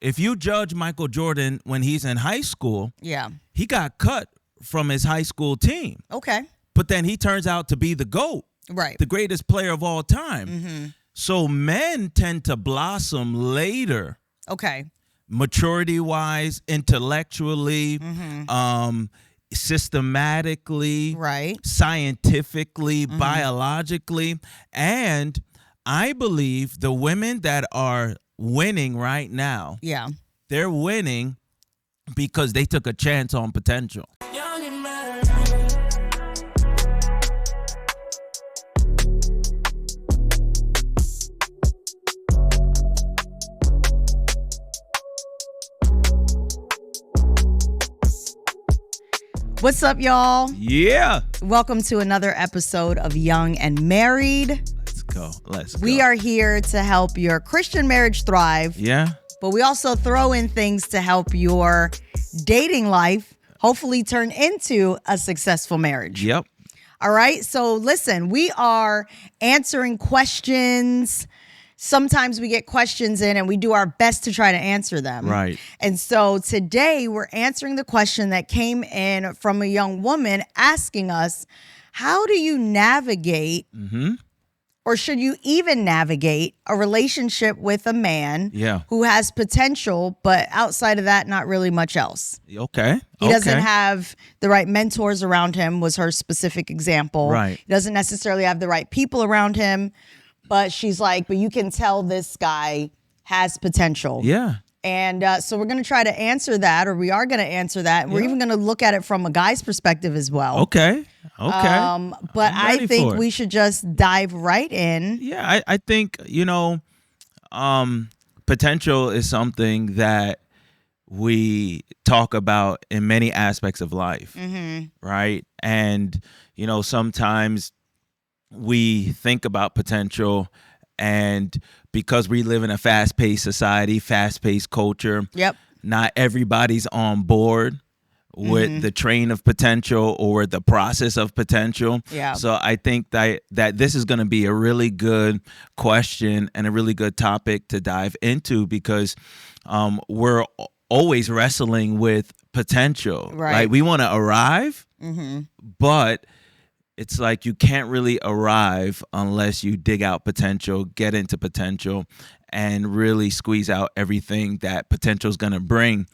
if you judge Michael Jordan when he's in high school, Yeah. he got cut from his high school team. Okay. But then he turns out to be the GOAT, Right. the greatest player of all time. So men tend to blossom later, Okay. maturity-wise, intellectually, systematically, Right. scientifically, biologically. And I believe the women that are winning right now, Yeah. they're winning because they took a chance on potential. What's up, y'all? Yeah. Welcome to another episode of Young and Married. Let's go. We are here to help your Christian marriage thrive. Yeah. But we also throw in things to help your dating life hopefully turn into a successful marriage. Yep. All right. So listen, we are answering questions. Sometimes we get questions in and we do our best to try to answer them. Right. And so today we're answering the question that came in from a young woman asking us, how do you navigate or should you even navigate a relationship with a man who has potential, but outside of that, not really much else? Okay. He doesn't have the right mentors around him, was her specific example. Right. He doesn't necessarily have the right people around him, but she's like, but you can tell this guy has potential. Yeah. And so we're going to try to answer that, or we are going to answer that. And we're even going to look at it from a guy's perspective as well. Okay. But I think we should just dive right in. Yeah, I think, potential is something that we talk about in many aspects of life, right? And, sometimes we think about potential, and because we live in a fast-paced society, fast-paced culture, not everybody's on board with the train of potential or the process of potential. Yeah. So I think that this is going to be a really good question and a really good topic to dive into, because we're always wrestling with potential. Right. Like, we want to arrive, but it's like you can't really arrive unless you dig out potential, get into potential, and really squeeze out everything that potential is going to bring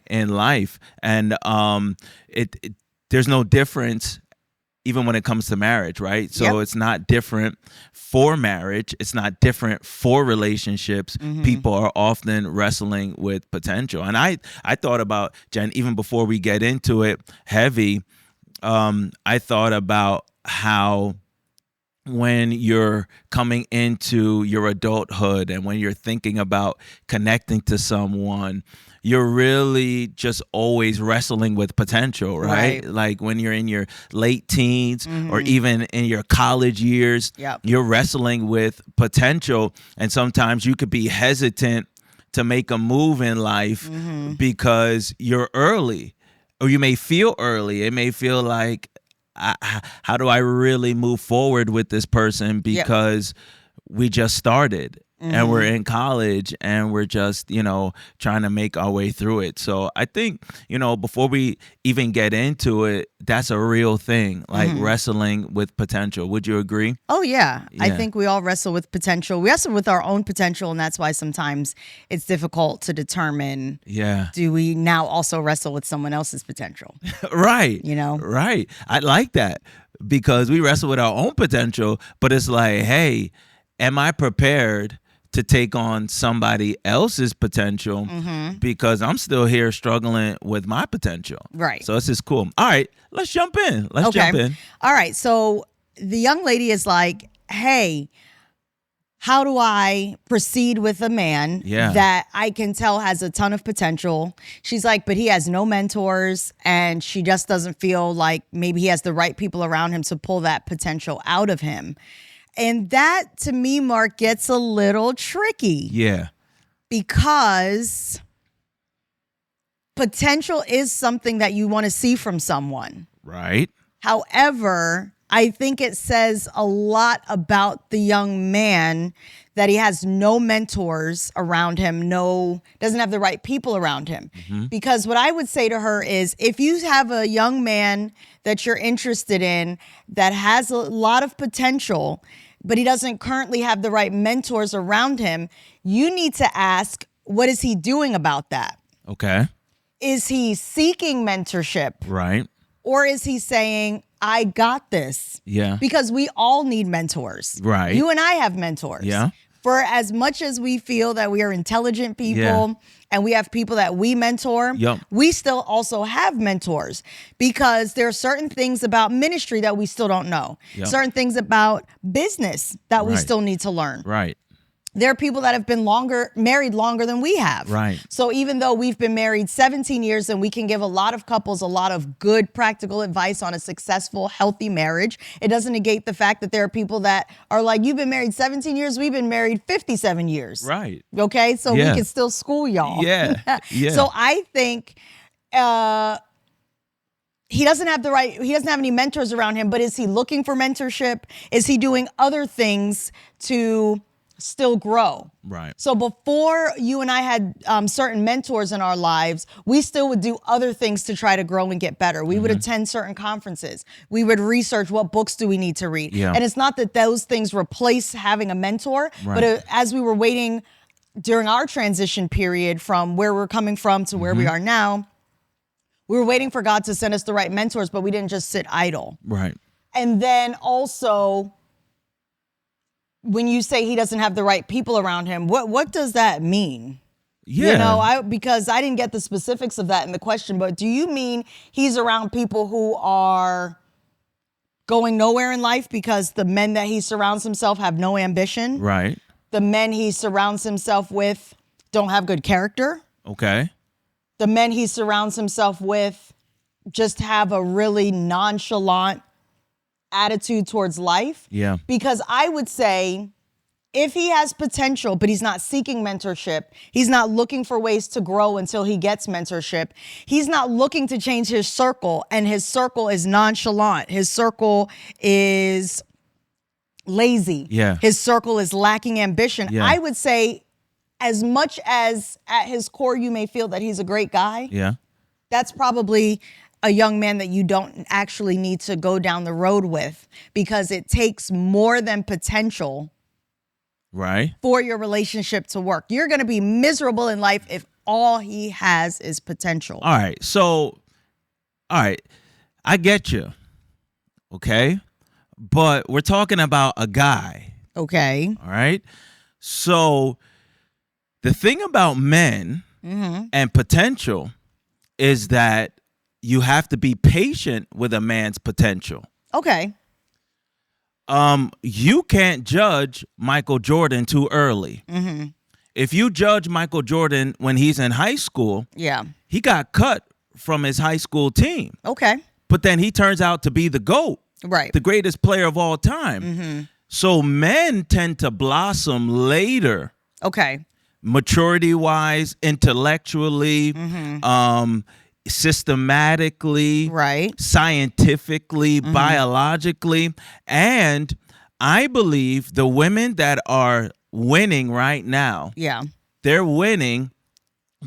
in life. And there's no difference even when it comes to marriage, right? So it's not different for marriage. It's not different for relationships. People are often wrestling with potential. And I thought about, Jen, even before we get into it heavy, I thought about how when you're coming into your adulthood and when you're thinking about connecting to someone, you're really just always wrestling with potential, right? Like when you're in your late teens or even in your college years, you're wrestling with potential. And sometimes you could be hesitant to make a move in life because you're early, or you may feel early. It may feel like, how do I really move forward with this person, because we just started and we're in college and we're just, trying to make our way through it. So I think, before we even get into it, that's a real thing, like wrestling with potential. Would you agree? Oh, yeah. I think we all wrestle with potential. We wrestle with our own potential, and that's why sometimes it's difficult to determine, do we now also wrestle with someone else's potential? Right. Right. I like that, because we wrestle with our own potential, but it's like, hey, am I prepared to take on somebody else's potential, because I'm still here struggling with my potential. Right. So this is cool. All right, let's jump in. Jump in. All right. So the young lady is like, hey, how do I proceed with a man that I can tell has a ton of potential? She's like, but he has no mentors, and she just doesn't feel like maybe he has the right people around him to pull that potential out of him. And that, to me, Mark, gets a little tricky. Yeah. Because potential is something that you want to see from someone. Right. However, I think it says a lot about the young man that he has no mentors around him, doesn't have the right people around him. Because what I would say to her is, if you have a young man that you're interested in that has a lot of potential, but he doesn't currently have the right mentors around him, you need to ask, what is he doing about that? Okay. Is he seeking mentorship? Right. Or is he saying, I got this? Yeah. Because we all need mentors. Right. You and I have mentors. Yeah. For as much as we feel that we are intelligent people and we have people that we mentor, we still also have mentors, because there are certain things about ministry that we still don't know. Certain things about business that we still need to learn. Right. There are people that have been married longer than we have. Right. So even though we've been married 17 years and we can give a lot of couples a lot of good practical advice on a successful, healthy marriage, it doesn't negate the fact that there are people that are like, you've been married 17 years, we've been married 57 years. Right. Okay? So we can still school y'all. Yeah. Yeah. So I think he doesn't have any mentors around him, but is he looking for mentorship? Is he doing other things to still grow? Right. So before you and I had certain mentors in our lives, we still would do other things to try to grow and get better. We would attend certain conferences. We would research, what books do we need to read? Yeah. And it's not that those things replace having a mentor, but as we were waiting during our transition period from where we're coming from to where we are now, we were waiting for God to send us the right mentors, but we didn't just sit idle. Right. And then also, when you say he doesn't have the right people around him, what does that mean? Yeah. You know, because I didn't get the specifics of that in the question, but do you mean he's around people who are going nowhere in life because the men that he surrounds himself have no ambition? Right. The men he surrounds himself with don't have good character? Okay. The men he surrounds himself with just have a really nonchalant attitude towards life? Yeah. Because I would say, if he has potential, but he's not seeking mentorship, he's not looking for ways to grow until he gets mentorship, he's not looking to change his circle, and his circle is nonchalant, his circle is lazy, his circle is lacking ambition, I would say, as much as at his core you may feel that he's a great guy, that's probably a young man that you don't actually need to go down the road with, because it takes more than potential for your relationship to work. You're going to be miserable in life if all he has is potential. All right. So, I get you. Okay. But we're talking about a guy. Okay. All right. So the thing about men and potential is that you have to be patient with a man's potential. Okay. You can't judge Michael Jordan too early. If you judge Michael Jordan when he's in high school, he got cut from his high school team. Okay. But then he turns out to be the GOAT, the greatest player of all time. So men tend to blossom later. Okay. Maturity-wise, intellectually, systematically, scientifically, biologically. And I believe the women that are winning right now, they're winning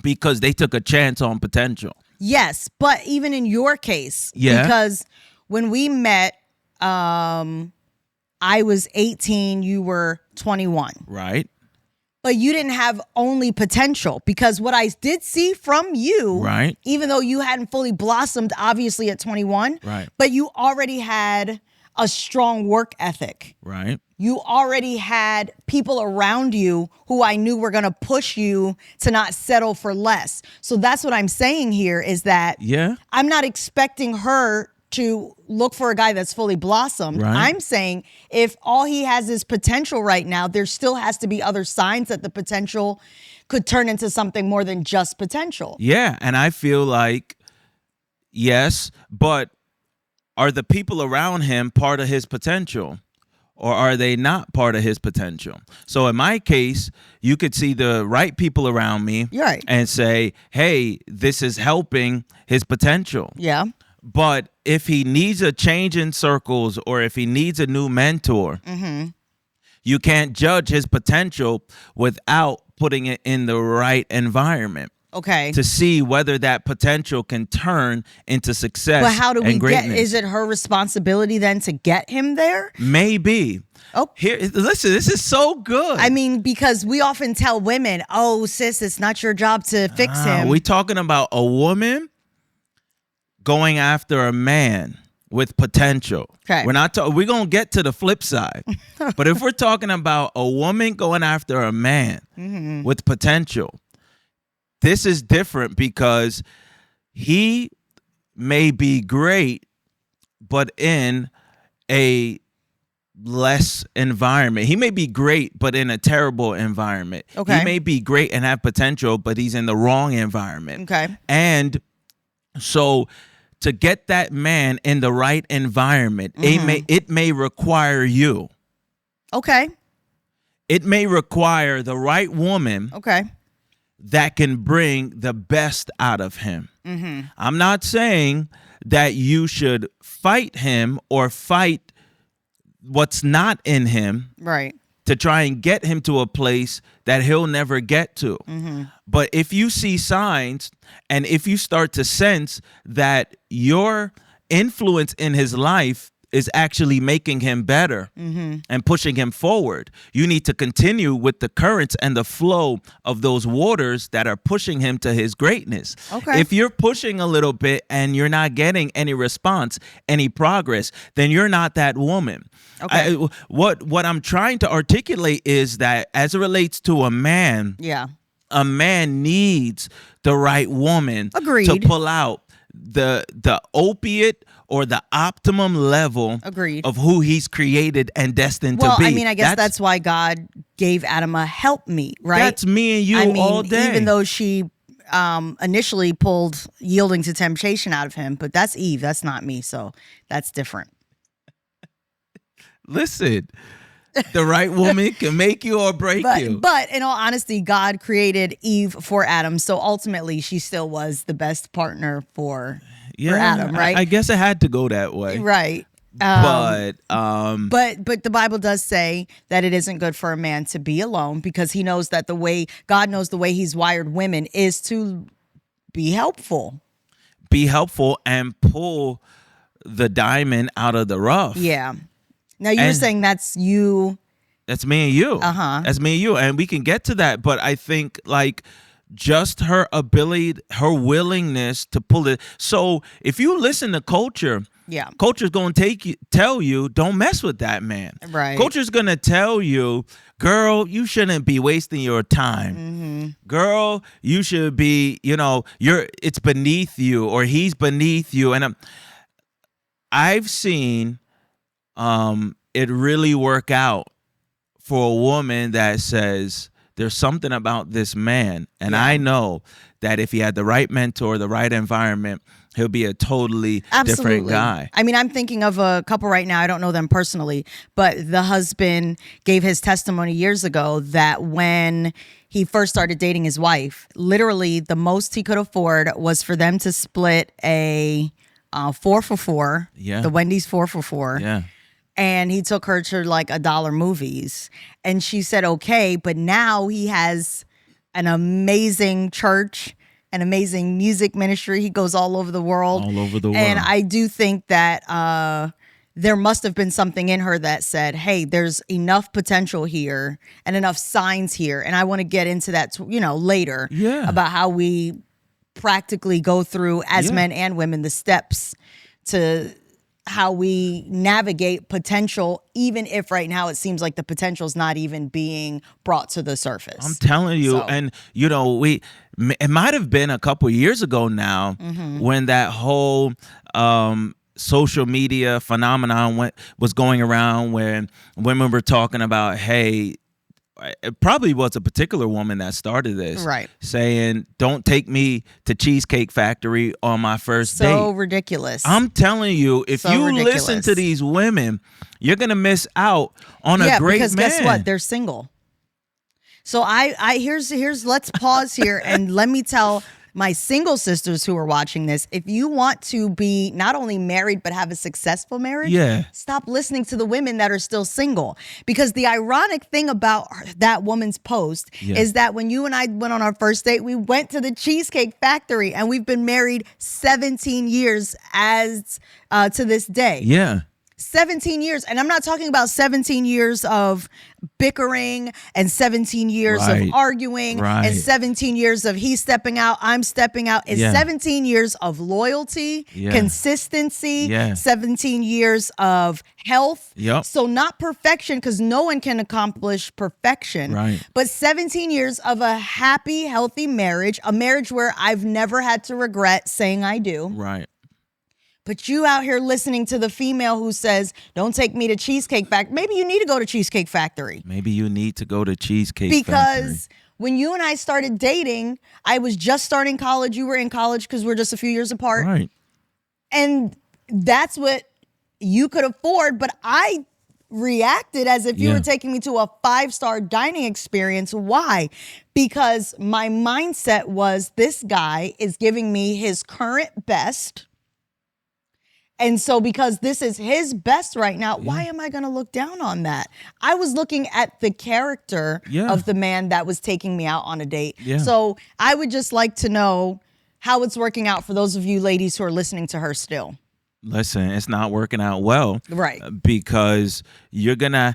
because they took a chance on potential. Yes, but even in your case, because when we met, I was 18, you were 21. Right. But you didn't have only potential, because what I did see from you, even though you hadn't fully blossomed, obviously at 21, but you already had a strong work ethic. You already had people around you who I knew were going to push you to not settle for less. So that's what I'm saying here, is that I'm not expecting her to look for a guy that's fully blossomed. I'm saying if all he has is potential right now, there still has to be other signs that the potential could turn into something more than just potential. Yeah, and I feel like, yes, but are the people around him part of his potential? Or are they not part of his potential? So in my case, you could see the right people around me and say, hey, this is helping his potential. But if he needs a change in circles or if he needs a new mentor, you can't judge his potential without putting it in the right environment. Okay. To see whether that potential can turn into success. But how do we greatness. Is it her responsibility then to get him there? Maybe. Oh, here, listen, this is so good. I mean, because we often tell women, "Oh, sis, it's not your job to fix him." We talking about a woman going after a man with potential. Okay. We're not. We're gonna get to the flip side, but if we're talking about a woman going after a man with potential, this is different because he may be great, but in a less environment. He may be great, but in a terrible environment. Okay. He may be great and have potential, but he's in the wrong environment. Okay. And so to get that man in the right environment, it may require you. Okay. It may require the right woman. Okay. That can bring the best out of him. I'm not saying that you should fight him or fight what's not in him, right, to try and get him to a place that he'll never get to. But if you see signs and if you start to sense that your influence in his life is actually making him better and pushing him forward, you need to continue with the currents and the flow of those waters that are pushing him to his greatness. Okay. If you're pushing a little bit and you're not getting any response, any progress, then you're not that woman. Okay. What I'm trying to articulate is that as it relates to a man, a man needs the right woman to pull out the opiate or the optimum level of who he's created and destined to be. Well, I mean, I guess that's why God gave Adam a helpmeet, right? That's me and you all day. Even though she initially pulled yielding to temptation out of him, but that's Eve. That's not me. So that's different. Listen, the right woman can make you or break you. But in all honesty, God created Eve for Adam. So ultimately, she still was the best partner for Adam, right? I guess it had to go that way. Right. But the Bible does say that it isn't good for a man to be alone because he knows that God knows the way he's wired women is to be helpful. Be helpful and pull the diamond out of the rough. Yeah. Now you're saying that's you. That's me and you. That's me and you. And we can get to that. But I think like just her ability, her willingness to pull it. So if you listen to culture, culture's going to tell you, don't mess with that man. Right. Culture's going to tell you, girl, you shouldn't be wasting your time. Girl, you should be, it's beneath you or he's beneath you. And I've seen it really work out for a woman that says there's something about this man, and I know that if he had the right mentor, the right environment, he'll be a totally different guy. I mean, I'm thinking of a couple right now. I don't know them personally, but the husband gave his testimony years ago that when he first started dating his wife, literally the most he could afford was for them to split a 4 for $4, the Wendy's 4 for $4. Yeah. And he took her to like $1 movies. And she said, okay, but now he has an amazing church, an amazing music ministry. He goes all over the world. All over the world. And I do think that there must have been something in her that said, hey, there's enough potential here and enough signs here. And I want to get into that, later about how we practically go through as men and women the steps to how we navigate potential, even if right now it seems like the potential is not even being brought to the surface. I'm telling you, and it might have been a couple years ago now when that whole social media phenomenon was going around, when women were talking about, hey, it probably was a particular woman that started this, right? Saying, "Don't take me to Cheesecake Factory on my first date." So ridiculous. I'm telling you, if you listen to these women, you're gonna miss out on a great because man. Guess what? They're single. So here's let's pause here and let me tell my single sisters who are watching this, if you want to be not only married but have a successful marriage, stop listening to the women that are still single. Because the ironic thing about that woman's post is that when you and I went on our first date, we went to the Cheesecake Factory, and we've been married 17 years as to this day. Yeah. 17 years. And I'm not talking about 17 years of bickering and 17 years of arguing and 17 years of he stepping out, I'm stepping out. It's 17 years of loyalty, consistency, 17 years of health. So not perfection, because no one can accomplish perfection, but 17 years of a happy, healthy marriage, a marriage where I've never had to regret saying I do. But you out here listening to the female who says, don't take me to Cheesecake Factory. Maybe you need to go to Cheesecake Factory. Maybe you need to go to Cheesecake Factory. Factory. Because when you and I started dating, I was just starting college. You were in college because we're just a few years apart. And that's what you could afford. But I reacted as if you were taking me to a 5-star dining experience. Why? Because my mindset was, this guy is giving me his current best. And so because this is his best right now, why am I going to look down on that? I was looking at the character of the man that was taking me out on a date. So I would just like to know how it's working out for those of you ladies who are listening to her still. Listen, it's not working out well. Because you're going to,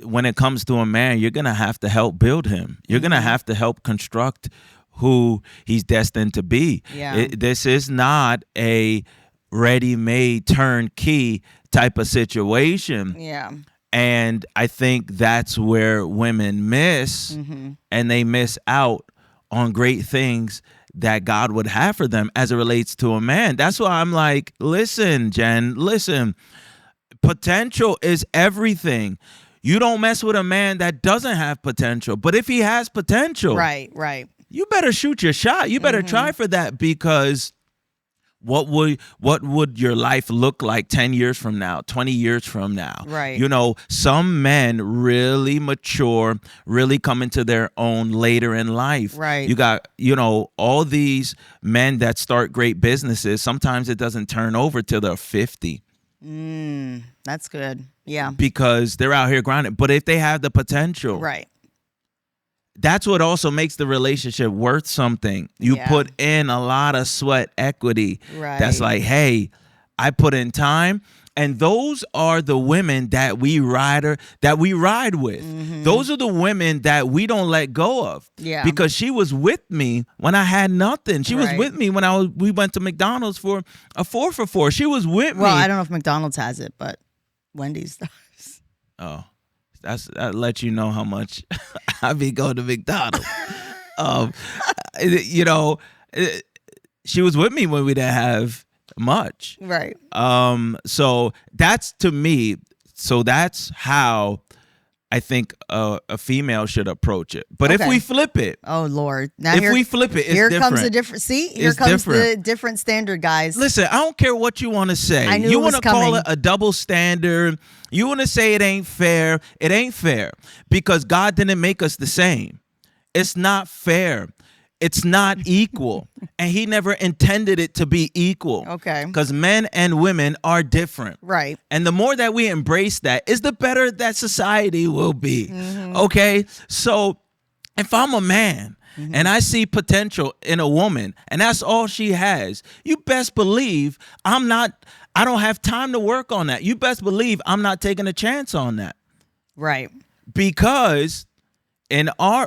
when it comes to a man, you're going to have to help build him. You're going to have to help construct who he's destined to be. This is not a ready-made turnkey type of situation. And I think that's where women miss, and they miss out on great things that God would have for them as it relates to a man. That's why I'm like, listen, Jen, listen, potential is everything. You don't mess with a man that doesn't have potential. But if he has potential, you better shoot your shot. You better try for that, because what would your life look like 10 years from now, 20 years from now? You know, some men really mature, really come into their own later in life. You got, you know, all these men that start great businesses, sometimes it doesn't turn over till they're 50. That's good. Because they're out here grinding. But if they have the potential. That's what also makes the relationship worth something. You put in a lot of sweat equity. That's like, hey, I put in time. And those are the women that we ride with. Those are the women that we don't let go of. Because she was with me when I had nothing. She was with me when we went to McDonald's for a 4 for $4. She was with me. Well, I don't know if McDonald's has it, but Wendy's does. That lets you know how much I be going to McDonald's. You know, she was with me when we didn't have much. So that's, to me, so that's how I think a female should approach it. But if we flip it, oh Lord! Now if we flip it, it's here different. Comes a different. See, here comes the different standard, guys. Listen, I don't care what you want to say. I knew you want to call it a double standard. You want to say it ain't fair. It ain't fair, because God didn't make us the same. It's not fair. It's not equal. And he never intended it to be equal. Because men and women are different. And the more that we embrace that, is the better that society will be. Okay? So if I'm a man and I see potential in a woman and that's all she has, you best believe I don't have time to work on that. You best believe I'm not taking a chance on that. Because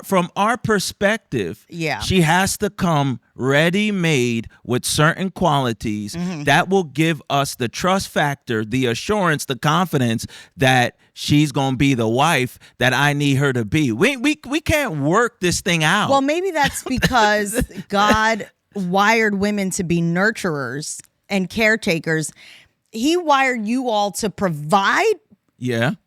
from our perspective, she has to come ready-made with certain qualities that will give us the trust factor, the assurance, the confidence that she's gonna be the wife that I need her to be. We can't work this thing out. Well, maybe that's because God wired women to be nurturers and caretakers. He wired you all to provide.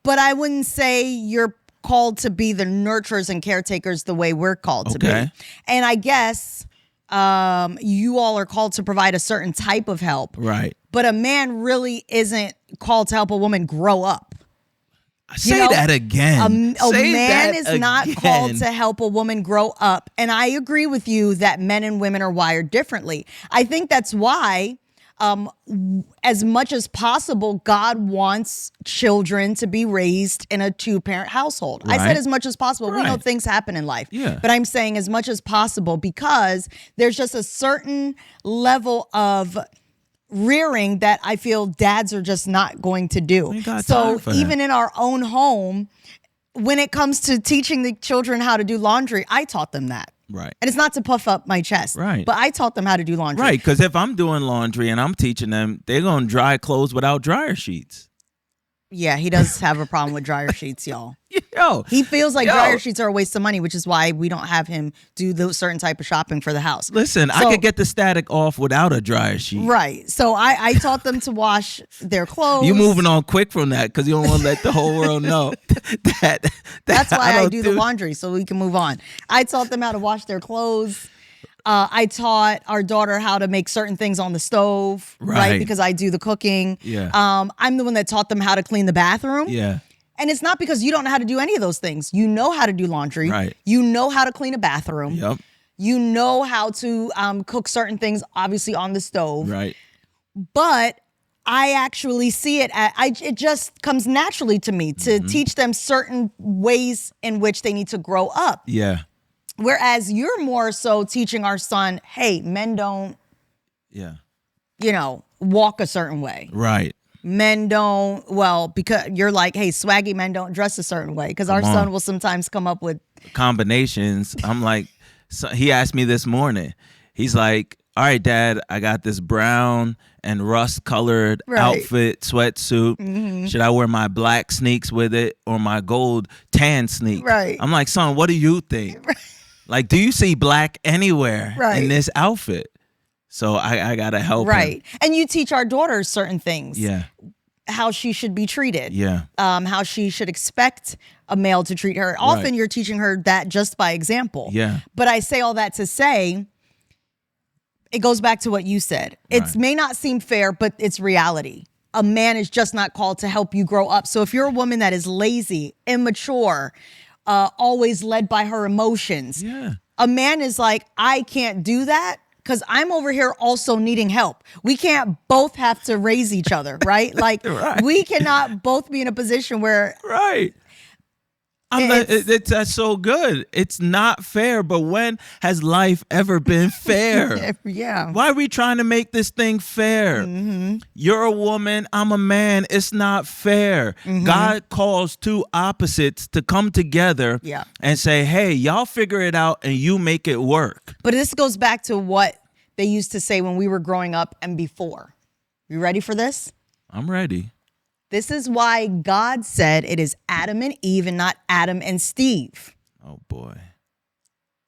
But I wouldn't say you're called to be the nurturers and caretakers the way we're called to be. And I guess you all are called to provide a certain type of help. But a man really isn't called to help a woman grow up. Say that again. A man is not called to help a woman grow up. And I agree with you that men and women are wired differently. I think that's why, as much as possible, God wants children to be raised in a 2-parent household. Right. I said as much as possible. Right. We know things happen in life. Yeah. But I'm saying as much as possible because there's just a certain level of rearing that I feel dads are just not going to do. So even in our own home, when it comes to teaching the children how to do laundry, I taught them that. Right. And it's not to puff up my chest. Right. But I taught them how to do laundry. Right. Because if I'm doing laundry and I'm teaching them, they're going to dry clothes without dryer sheets. Yeah, he does have a problem with dryer sheets, y'all. He feels like dryer sheets are a waste of money, which is why we don't have him do those certain type of shopping for the house. Listen, I could get the static off without a dryer sheet. Right. So I taught them to wash their clothes. You're moving on quick from that because you don't want to let the whole world know That's why I do the laundry, so we can move on. I taught them how to wash their clothes. I taught our daughter how to make certain things on the stove, right? Because I do the cooking. Yeah. I'm the one that taught them how to clean the bathroom. Yeah. And it's not because you don't know how to do any of those things. You know how to do laundry. Right. You know how to clean a bathroom. Yep. You know how to cook certain things, obviously on the stove. Right. But I actually see it. It just comes naturally to me to teach them certain ways in which they need to grow up. Yeah. Whereas you're more so teaching our son, hey, men don't, walk a certain way. Right. Men don't, because you're like, hey, swaggy men don't dress a certain way. Because our son will sometimes come up with combinations. I'm like, so he asked me this morning. He's like, all right, Dad, I got this brown and rust-colored outfit, sweatsuit. Mm-hmm. Should I wear my black sneaks with it or my gold tan sneak? Right. I'm like, son, what do you think? Right. Like, do you see black anywhere in this outfit? So I got to help him. And you teach our daughters certain things. Yeah. How she should be treated. Yeah. How she should expect a male to treat her. Often you're teaching her that just by example. Yeah. But I say all that to say, it goes back to what you said. It may not seem fair, but it's reality. A man is just not called to help you grow up. So if you're a woman that is lazy, immature, always led by her emotions. Yeah. A man is like, I can't do that because I'm over here also needing help. We can't both have to raise each other, right? Like, we cannot both be in a position where... Right. That's so good. It's not fair, but when has life ever been fair? Yeah. Why are we trying to make this thing fair? Mm-hmm. You're a woman, I'm a man. It's not fair. Mm-hmm. God calls two opposites to come together and say, hey, y'all figure it out and you make it work. But this goes back to what they used to say when we were growing up and before. You ready for this? I'm ready. This is why God said it is Adam and Eve and not Adam and Steve. Oh, boy.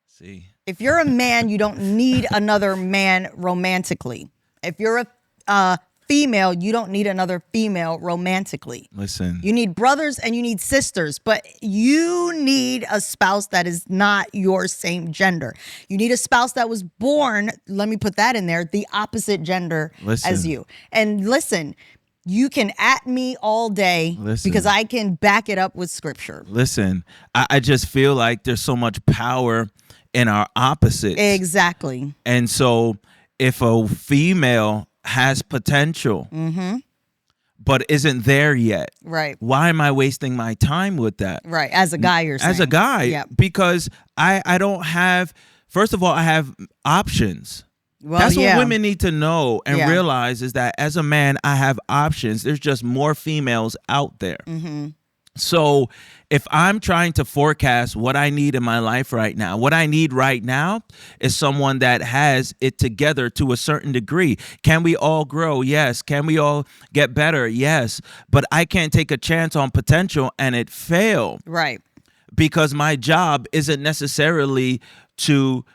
See? If you're a man, you don't need another man romantically. If you're a female, you don't need another female romantically. Listen. You need brothers and you need sisters, but you need a spouse that is not your same gender. You need a spouse that was born, let me put that in there, the opposite gender as you. And listen, you can at me all day because I can back it up with scripture. Listen, I just feel like there's so much power in our opposites. Exactly. And so if a female has potential, but isn't there yet, right? Why am I wasting my time with that? Right. As a guy, you're saying. As a guy, because I don't have, first of all, I have options. Well, that's what women need to know and realize is that as a man, I have options. There's just more females out there. Mm-hmm. So if I'm trying to forecast what I need in my life right now, what I need right now is someone that has it together to a certain degree. Can we all grow? Yes. Can we all get better? Yes. But I can't take a chance on potential and it fail. Right. Because my job isn't necessarily to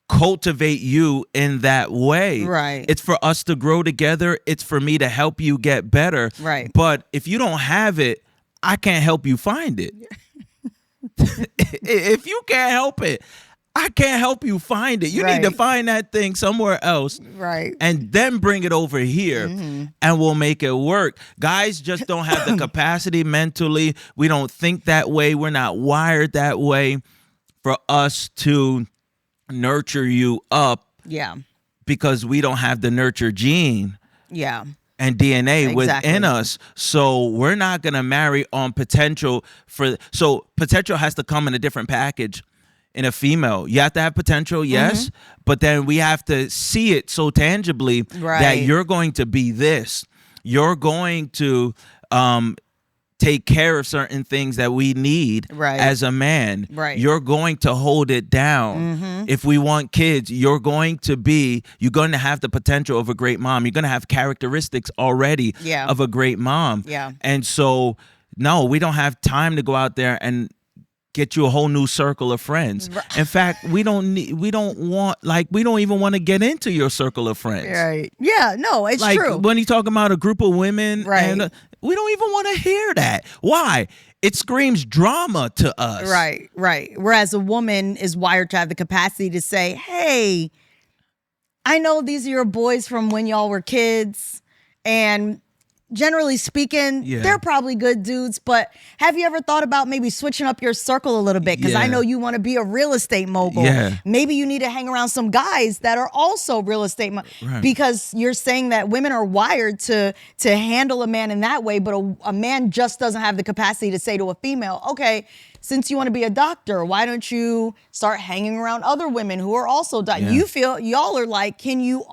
cultivate you in that way. Right. It's for us to grow together. It's for me to help you get better. Right. But if you don't have it, I can't help you find it. If you can't help it, I can't help you find it. You need to find that thing somewhere else. Right. And then bring it over here and we'll make it work. Guys just don't have the capacity mentally. We don't think that way. We're not wired that way for us to nurture you up. Yeah. Because we don't have the nurture gene. Yeah. And DNA within us. So we're not going to marry on potential so potential has to come in a different package in a female. You have to have potential, yes, but then we have to see it so tangibly that you're going to be this. You're going to take care of certain things that we need as a man. Right. You're going to hold it down. If we want kids, you're going to have the potential of a great mom. You're going to have characteristics already of a great mom. Yeah. And so, no, we don't have time to go out there and get you a whole new circle of friends. In fact, we don't even want to get into your circle of friends. Right. Yeah, no, it's like, true. When you talk about a group of women, and we don't even want to hear that. Why? It screams drama to us. Right. Whereas a woman is wired to have the capacity to say, hey, I know these are your boys from when y'all were kids, and generally speaking, they're probably good dudes, but have you ever thought about maybe switching up your circle a little bit? Because I know you want to be a real estate mogul. Yeah. Maybe you need to hang around some guys that are also real estate because you're saying that women are wired to handle a man in that way, but a man just doesn't have the capacity to say to a female, okay, since you want to be a doctor, why don't you start hanging around other women who are also doctors? You feel y'all are like, can you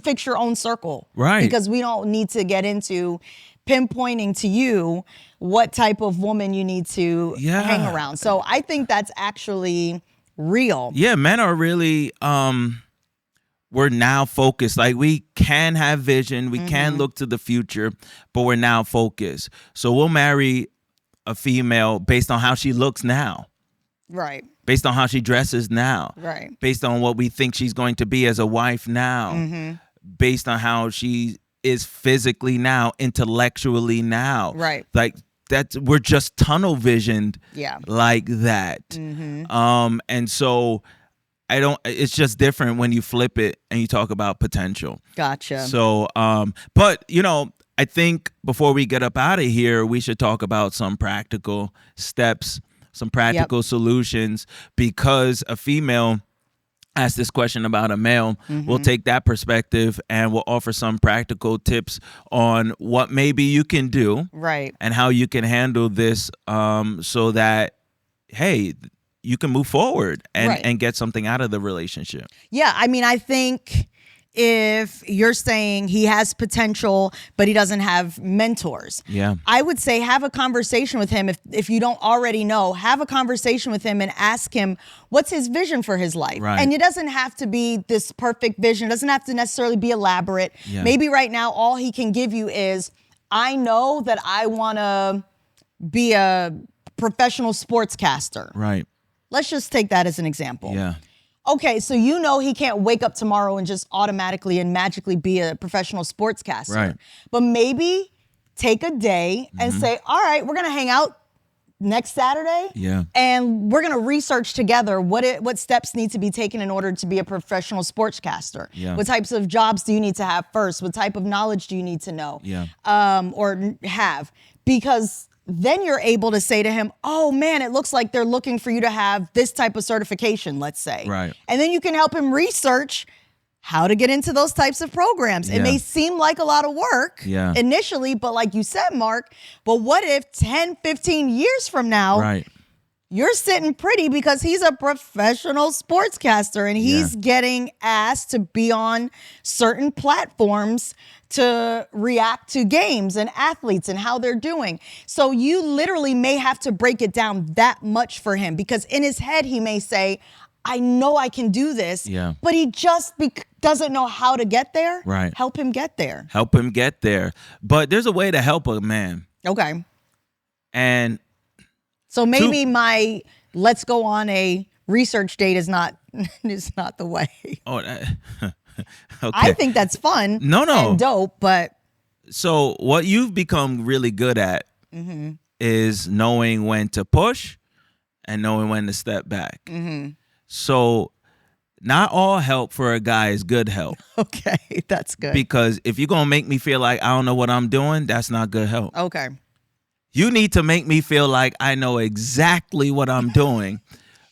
fix your own circle? Right. Because we don't need to get into pinpointing to you what type of woman you need to hang around. So I think that's actually real. Yeah, men are really we're now focused. Like, we can have vision, we can look to the future, but we're now focused. So we'll marry a female based on how she looks now. Right. Based on how she dresses now. Right. Based on what we think she's going to be as a wife now. Based on how she is physically now, intellectually now. Right. Like, we're just tunnel visioned like that. And so it's just different when you flip it and you talk about potential. Gotcha. So, but I think before we get up out of here, we should talk about some practical steps, some practical solutions, because a female asked this question about a male. We'll take that perspective and we'll offer some practical tips on what maybe you can do and how you can handle this so that, hey, you can move forward and get something out of the relationship. Yeah, I mean, I think if you're saying he has potential, but he doesn't have mentors. I would say have a conversation with him. If you don't already know, have a conversation with him and ask him what's his vision for his life. And it doesn't have to be this perfect vision. It doesn't have to necessarily be elaborate. Maybe right now all he can give you is, I know that I want to be a professional sportscaster. Let's just take that as an example. Okay, so he can't wake up tomorrow and just automatically and magically be a professional sportscaster. But maybe take a day and say, all right, we're going to hang out next Saturday. And we're going to research together what steps need to be taken in order to be a professional sportscaster. What types of jobs do you need to have first? What type of knowledge do you need to know or have? Because then you're able to say to him, oh man, it looks like they're looking for you to have this type of certification, let's say. And then you can help him research how to get into those types of programs. It may seem like a lot of work initially, but like you said, Mark, but what if 10, 15 years from now, you're sitting pretty because he's a professional sportscaster and he's getting asked to be on certain platforms to react to games and athletes and how they're doing. So you literally may have to break it down that much for him, because in his head, he may say, I know I can do this, but he just doesn't know how to get there. Help him get there. Help him get there. But there's a way to help a man. Okay. And so maybe my let's go on a research date is not the way. Okay. I think that's fun. No. And dope, but. So what you've become really good at is knowing when to push and knowing when to step back. So not all help for a guy is good help. Okay, that's good. Because if you're going to make me feel like I don't know what I'm doing, that's not good help. Okay. You need to make me feel like I know exactly what I'm doing,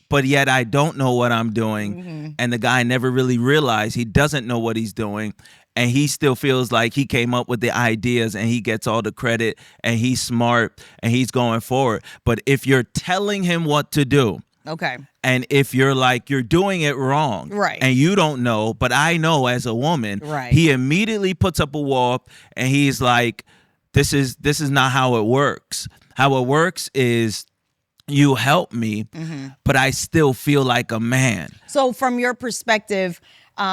but yet I don't know what I'm doing. And the guy never really realized he doesn't know what he's doing. And he still feels like he came up with the ideas and he gets all the credit and he's smart and he's going forward. But if you're telling him what to do, okay, and if you're like, you're doing it wrong, right, and you don't know, but I know as a woman, right, he immediately puts up a wall and he's like, this is not how it works. How it works is you help me, but I still feel like a man. So from your perspective,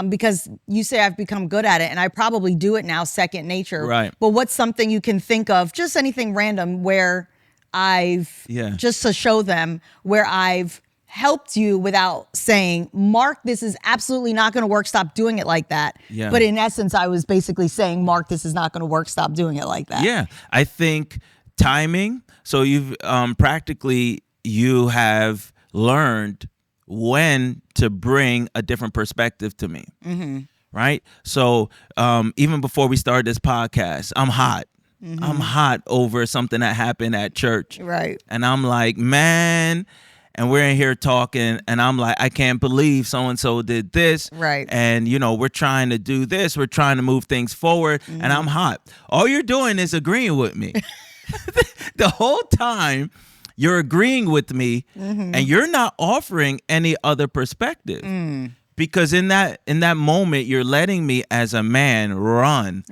because you say I've become good at it, and I probably do it now, second nature. Right. But what's something you can think of, just anything random, where I've, just to show them, where I've helped you without saying, Mark, this is absolutely not going to work. Stop doing it like that. Yeah. But in essence, I was basically saying, Mark, this is not going to work. Stop doing it like that. Yeah. I think timing. So you've practically, you have learned when to bring a different perspective to me. Right. So even before we started this podcast, I'm hot. I'm hot over something that happened at church. Right. And I'm like, man, and we're in here talking, and I'm like, I can't believe so-and-so did this. Right. And, we're trying to do this. We're trying to move things forward, and I'm hot. All you're doing is agreeing with me. The whole time, you're agreeing with me, and you're not offering any other perspective. Because in that moment, you're letting me as a man run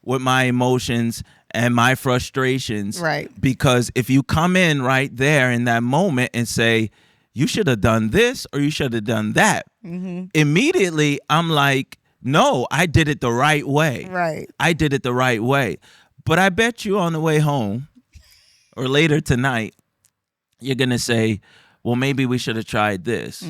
with my emotions and my frustrations. Right. Because if you come in right there in that moment and say, you should have done this or you should have done that, immediately I'm like, no, I did it the right way. Right. I did it the right way. But I bet you on the way home or later tonight, you're going to say, well, maybe we should have tried this.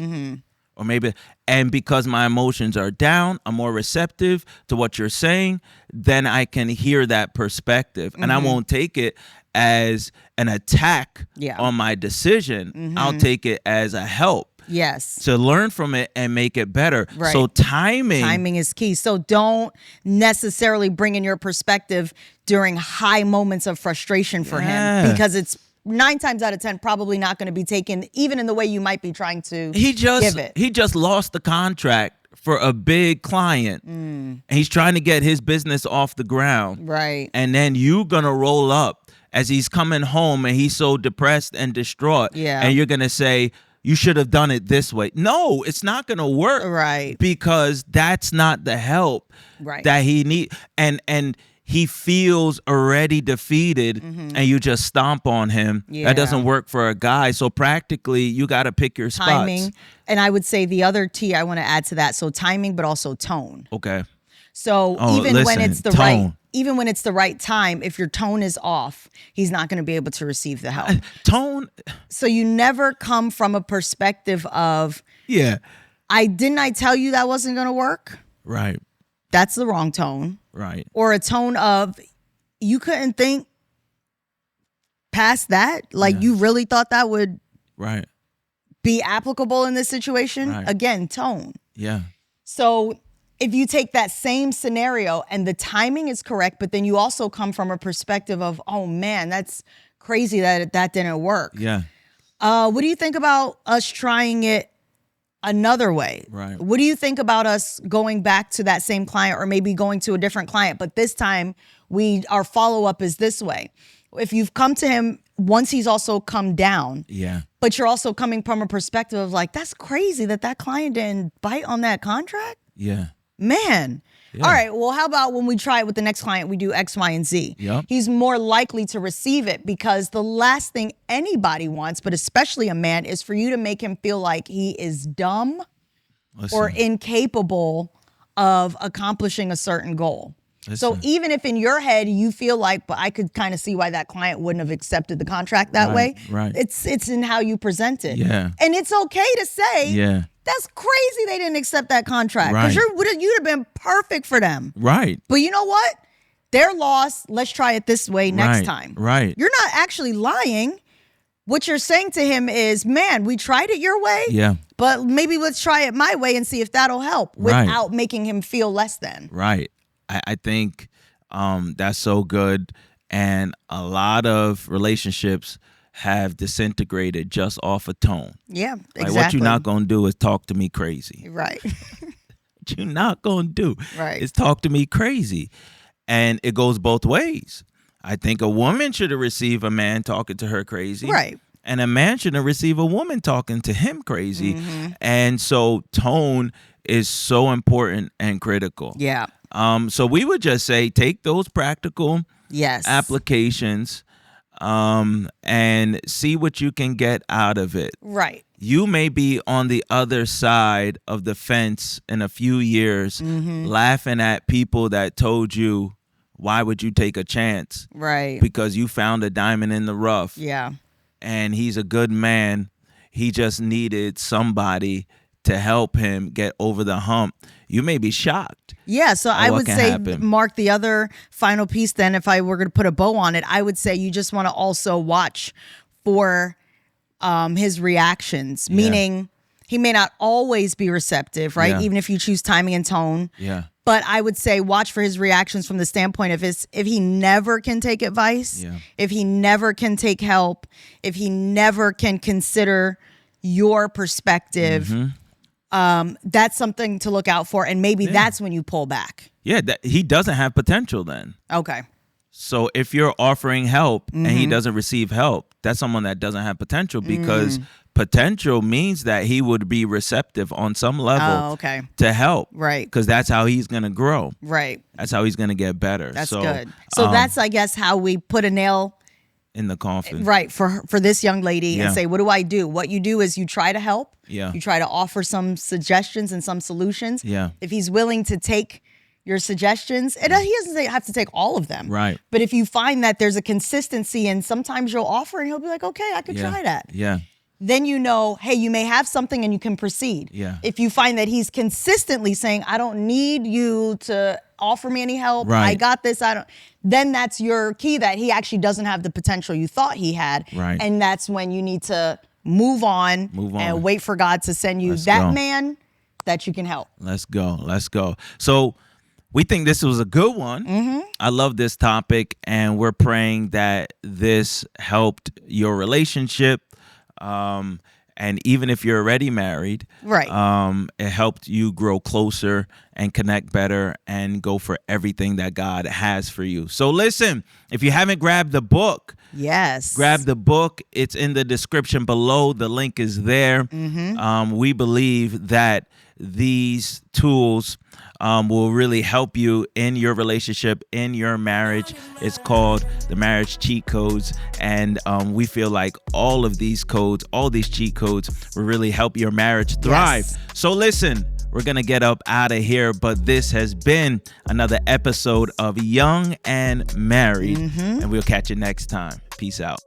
Or maybe, and because my emotions are down, I'm more receptive to what you're saying, then I can hear that perspective. And I won't take it as an attack on my decision. I'll take it as a help. Yes. To learn from it and make it better. Right. So timing is key. So don't necessarily bring in your perspective during high moments of frustration for him, because it's 9 times out of 10 probably not going to be taken even in the way you might be trying to give it. He just lost the contract for a big client, and he's trying to get his business off the ground. Right. And then you gonna roll up as he's coming home and he's so depressed and distraught. Yeah. And you're gonna say, you should have done it this way. No, it's not gonna work. Right. Because that's not the help that he needs. And he feels already defeated, and you just stomp on him. Yeah. That doesn't work for a guy. So practically, you got to pick your spots. Timing. And I would say the other T I want to add to that. So timing, but also tone. Okay. So when it's the tone. even when it's the right time, if your tone is off, he's not going to be able to receive the help. Tone. So you never come from a perspective of, I tell you that wasn't going to work? Right. That's the wrong tone. Right. Or a tone of, you couldn't think past that? Like you really thought that would be applicable in this situation? Right. Again, tone. Yeah. So if you take that same scenario and the timing is correct, but then you also come from a perspective of, oh man, that's crazy that didn't work. Yeah. What do you think about us trying it another way? Right. What do you think about us going back to that same client, or maybe going to a different client, but this time our follow-up is this way? If you've come to him once he's also come down, but you're also coming from a perspective of like, that's crazy that client didn't bite on that contract. Yeah. Man. Yeah. All right. Well, how about when we try it with the next client, we do X, Y, and Z? Yep. He's more likely to receive it, because the last thing anybody wants, but especially a man, is for you to make him feel like he is dumb or incapable of accomplishing a certain goal. So even if in your head you feel like, but I could kind of see why that client wouldn't have accepted the contract that way. Right. It's in how you present it. Yeah. And it's okay to say, that's crazy they didn't accept that contract, because you'd have been perfect for them. Right. But you know what? They're lost. Let's try it this way next time. Right. You're not actually lying. what you're saying to him is, man, we tried it your way. Yeah. But maybe let's try it my way and see if that'll help without making him feel less than. Right. I think that's so good. And a lot of relationships have disintegrated just off a tone. Yeah, exactly. Like, what you're not going to do is talk to me crazy. Right. What you're not going to do is talk to me crazy. And it goes both ways. I think a woman should have received a man talking to her crazy. Right. And a man shouldn't receive a woman talking to him crazy. Mm-hmm. And so tone is so important and critical. Yeah. So we would just say, take those practical applications and see what you can get out of it. Right. You may be on the other side of the fence in a few years, laughing at people that told you, why would you take a chance? Right. Because you found a diamond in the rough. Yeah. And he's a good man. He just needed somebody to help him get over the hump. You may be shocked. Yeah, so I would say, Mark, the other final piece then, if I were going to put a bow on it, I would say you just want to also watch for his reactions, meaning he may not always be receptive, right? Even if you choose timing and tone. Yeah. But I would say watch for his reactions from the standpoint of if he never can take advice, if he never can take help, if he never can consider your perspective, that's something to look out for. And maybe that's when you pull back. Yeah, he doesn't have potential then. Okay. So if you're offering help and he doesn't receive help, that's someone that doesn't have potential, because potential means that he would be receptive on some level to help. Right. Because that's how he's going to grow. Right. That's how he's going to get better. That's good. So that's, I guess, how we put a nail in the coffin. Right. For this young lady and say, what do I do? What you do is you try to help. Yeah. You try to offer some suggestions and some solutions. Yeah. If he's willing to take your suggestions, and he doesn't have to take all of them. Right. But if you find that there's a consistency and sometimes you'll offer and he'll be like, okay, I could try that. Yeah. Then you know, hey, you may have something and you can proceed. Yeah. If you find that he's consistently saying, I don't need you to offer me any help. Right. I got this. Then that's your key that he actually doesn't have the potential you thought he had. Right. And that's when you need to move on and wait for God to send you man that you can help. Let's go. So we think this was a good one. I love this topic, and we're praying that this helped your relationship. And even if you're already married, it helped you grow closer and connect better and go for everything that God has for you. So listen, if you haven't grabbed the book, grab the book. It's in the description below. The link is there. We believe that these tools will really help you in your relationship, in your marriage. It's called the Marriage Cheat Codes. And we feel like all these cheat codes will really help your marriage thrive. So listen, we're going to get up out of here. But this has been another episode of Young and Married. And we'll catch you next time. Peace out.